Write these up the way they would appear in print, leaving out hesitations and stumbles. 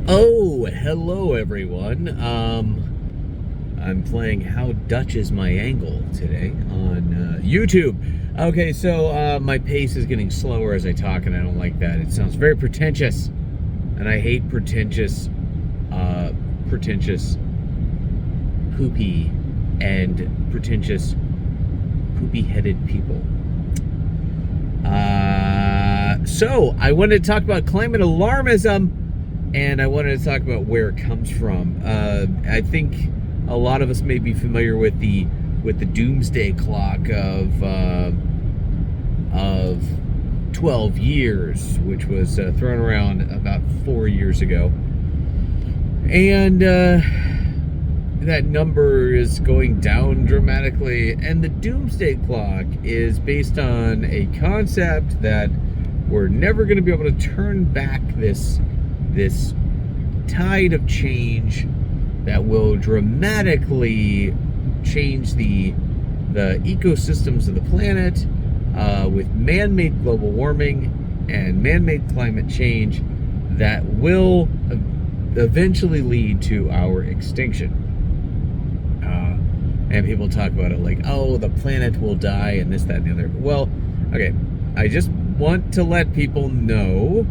Oh, hello everyone. I'm playing How Dutch is My Angle today on YouTube. Okay, so my pace is getting slower as I talk, and I don't like that. It sounds very pretentious, and I hate pretentious, poopy, and pretentious, poopy-headed people. So I wanted to talk about climate alarmism. And I wanted to talk about where it comes from. I think a lot of us may be familiar with the doomsday clock of 12 years, which was thrown around about 4 years ago. And that number is going down dramatically. And the doomsday clock is based on a concept that we're never going to be able to turn back this tide of change that will dramatically change the ecosystems of the planet with man-made global warming and man-made climate change that will eventually lead to our extinction. And people talk about it like, oh, the planet will die and this, that, and the other. Well, okay, I just want to let people know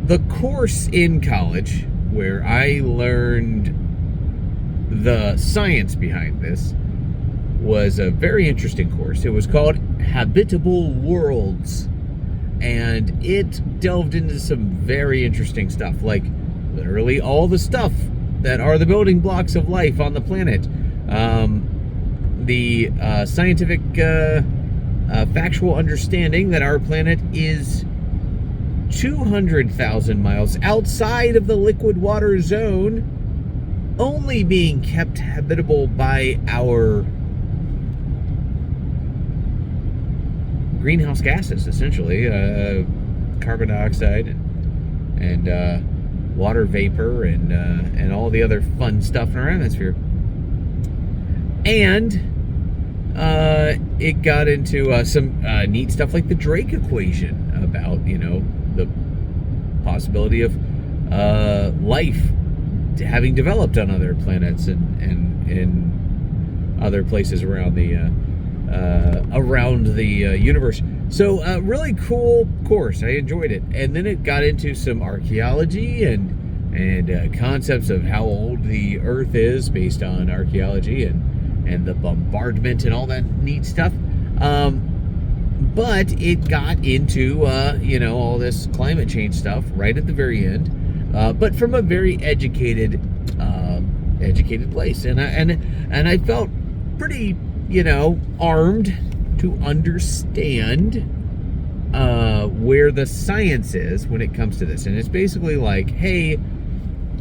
the course in college where I learned the science behind this was a very interesting course. It was called Habitable Worlds, and it delved into some very interesting stuff, like literally all the stuff that are the building blocks of life on the planet. The scientific factual understanding that our planet is 200,000 miles outside of the liquid water zone, only being kept habitable by our greenhouse gases, essentially, carbon dioxide and water vapor and all the other fun stuff in our atmosphere. And it got into some neat stuff like the Drake equation about, the possibility of life having developed on other planets and in other places around the universe. So really cool course. I enjoyed it. And then it got into some archaeology and concepts of how old the Earth is based on archaeology and the bombardment and all that neat stuff. But it got into, all this climate change stuff right at the very end, but from a very educated place. And I felt pretty, armed to understand where the science is when it comes to this. And it's basically like, hey,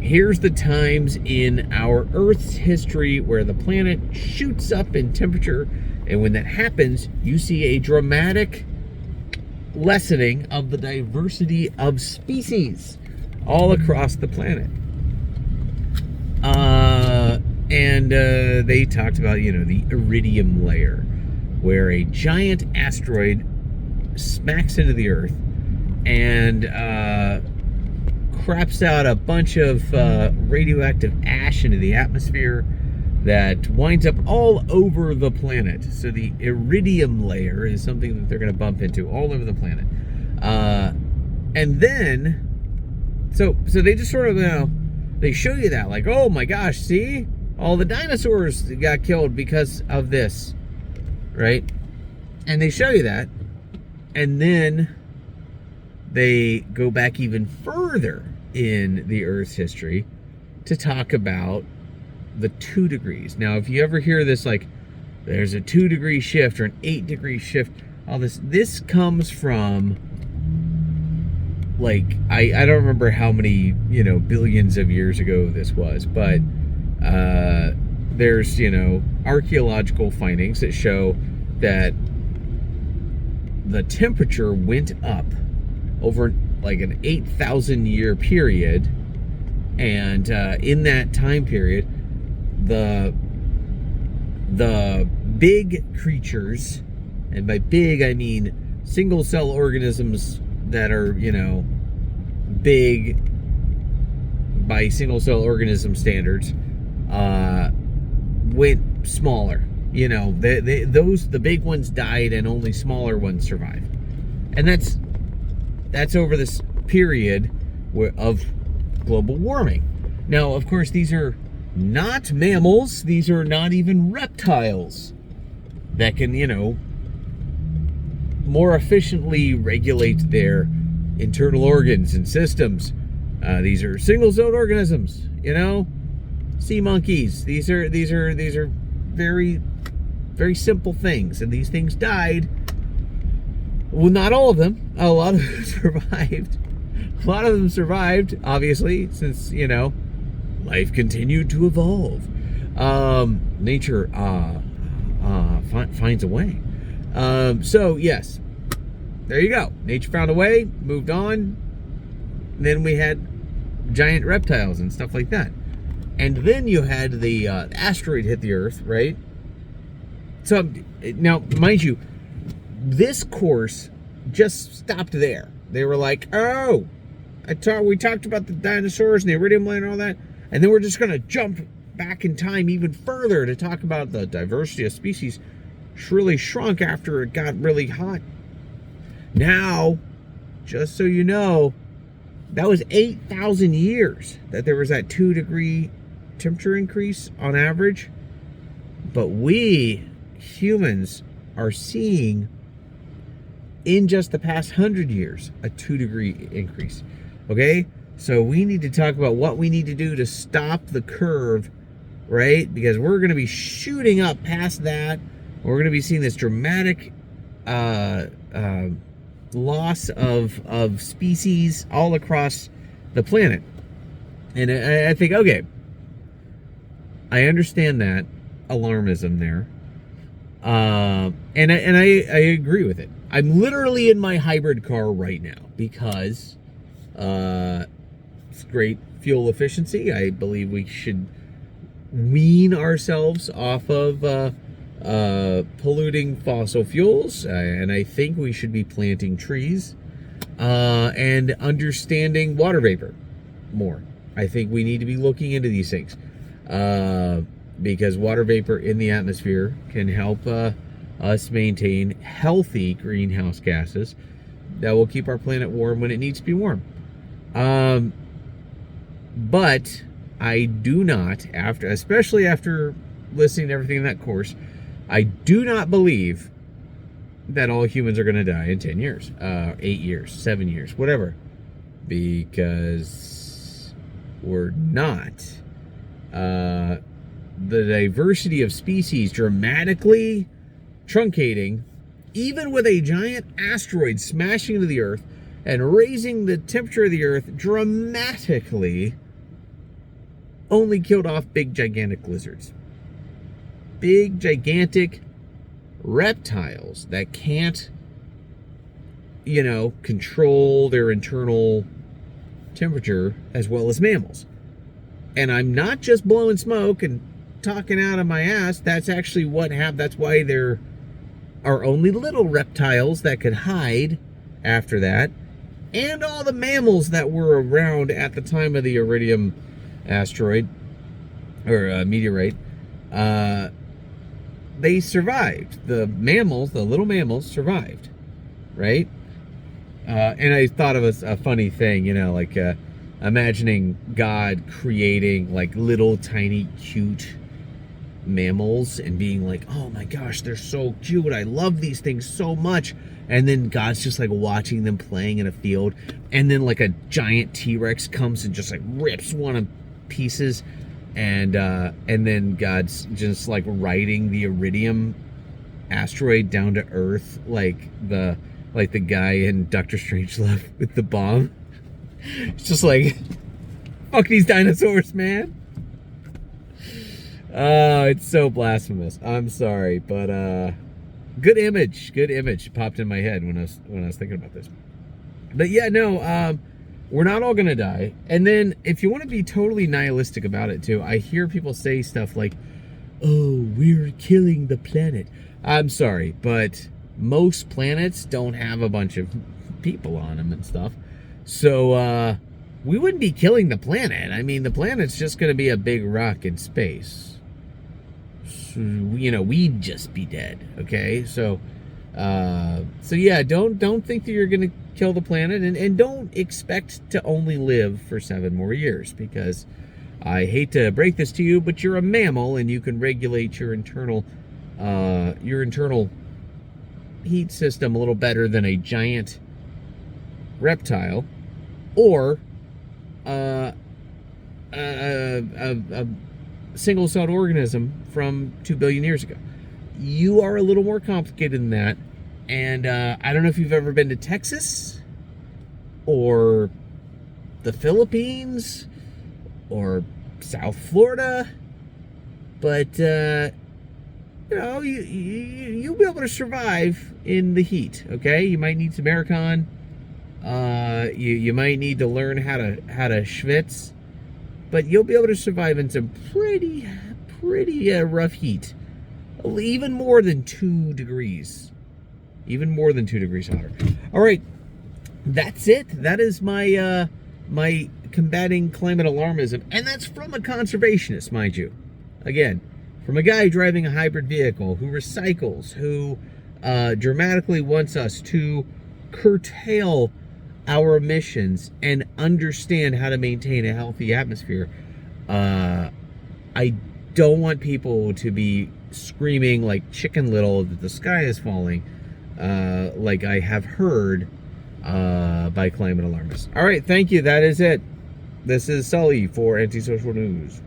here's the times in our Earth's history where the planet shoots up in temperature, and when that happens, you see a dramatic lessening of the diversity of species all across the planet. And they talked about, the iridium layer, where a giant asteroid smacks into the Earth and craps out a bunch of radioactive ash into the atmosphere that winds up all over the planet. So the iridium layer is something that they're going to bump into all over the planet. And then, so they just sort of, they show you that, like, oh my gosh, see? All the dinosaurs got killed because of this, right? And they show you that. And then they go back even further in the Earth's history to talk about the 2 degrees. Now, if you ever hear this, like, there's a 2-degree shift or an 8-degree shift, all this comes from, like, I don't remember how many, billions of years ago this was, but there's, archaeological findings that show that the temperature went up over like an 8,000 year period, and in that time period, the big creatures, and by big I mean single cell organisms that are, big by single cell organism standards, went smaller. The big ones died and only smaller ones survived. And that's over this period of global warming. Now, of course, these are not mammals. These are not even reptiles that can, more efficiently regulate their internal organs and systems. These are single-celled organisms, sea monkeys. These are very, very simple things, and these things died. Well, not all of them. A lot of them survived. A lot of them survived, obviously, since, life continued to evolve. Nature finds a way. So, yes, there you go. Nature found a way, moved on. Then we had giant reptiles and stuff like that. And then you had the asteroid hit the Earth, right? So, now, mind you, this course just stopped there. They were like, oh, we talked about the dinosaurs and the iridium layer and all that, and then we're just going to jump back in time even further to talk about the diversity of species really shrunk after it got really hot. Now, just so you know, that was 8,000 years that there was that 2-degree temperature increase on average. But we, humans, are seeing, in just the past 100 years, a 2-degree increase. Okay? So we need to talk about what we need to do to stop the curve, right? Because we're going to be shooting up past that. We're going to be seeing this dramatic loss of species all across the planet. And I think, okay, I understand that alarmism there. And I agree with it. I'm literally in my hybrid car right now because it's great fuel efficiency. I believe we should wean ourselves off of polluting fossil fuels, and I think we should be planting trees and understanding water vapor more. I think we need to be looking into these things because water vapor in the atmosphere can help us maintain healthy greenhouse gases that will keep our planet warm when it needs to be warm. But I do not, especially after listening to everything in that course, I do not believe that all humans are going to die in 10 years, 8 years, 7 years, whatever, because we're not. The diversity of species dramatically truncating, even with a giant asteroid smashing into the Earth and raising the temperature of the Earth dramatically, only killed off big, gigantic lizards. Big, gigantic reptiles that can't, control their internal temperature as well as mammals. And I'm not just blowing smoke and talking out of my ass. That's actually what happened. That's why there are only little reptiles that could hide after that. And all the mammals that were around at the time of the iridium asteroid or meteorite, they survived. The little mammals survived, right? And I thought of a funny thing, imagining God creating like little tiny cute mammals and being like, oh my gosh, they're so cute. I love these things so much. And then God's just like watching them playing in a field. And then like a giant T-Rex comes and just like rips one of pieces. And then God's just like riding the iridium asteroid down to Earth, like the guy in Doctor Strangelove with the bomb. It's just like, fuck these dinosaurs, man. It's so blasphemous. I'm sorry, but good image popped in my head when I was thinking about this. But yeah, no, we're not all gonna die. And then if you want to be totally nihilistic about it too, I hear people say stuff like, oh, we're killing the planet. I'm sorry, but most planets don't have a bunch of people on them and stuff. So we wouldn't be killing the planet. I mean, the planet's just going to be a big rock in space. So, we'd just be dead. Okay, so yeah, don't think that you're going to kill the planet, and don't expect to only live for 7 more years, because I hate to break this to you, but you're a mammal and you can regulate your internal heat system a little better than a giant reptile or a single-celled organism from 2 billion years ago. You are a little more complicated than that, and I don't know if you've ever been to Texas or the Philippines or South Florida, but you'll be able to survive in the heat. Okay, you might need some aircon. You might need to learn how to schwitz, but you'll be able to survive in some pretty rough heat. Even more than 2 degrees. Even more than 2 degrees hotter. All right, that's it. That is my my combating climate alarmism, and that's from a conservationist, mind you. Again, from a guy driving a hybrid vehicle who recycles, who dramatically wants us to curtail our emissions and understand how to maintain a healthy atmosphere. I don't want people to be screaming like Chicken Little that the sky is falling, like I have heard by climate alarmists. All right, thank you. That is it. This is Sully for Antisocial News.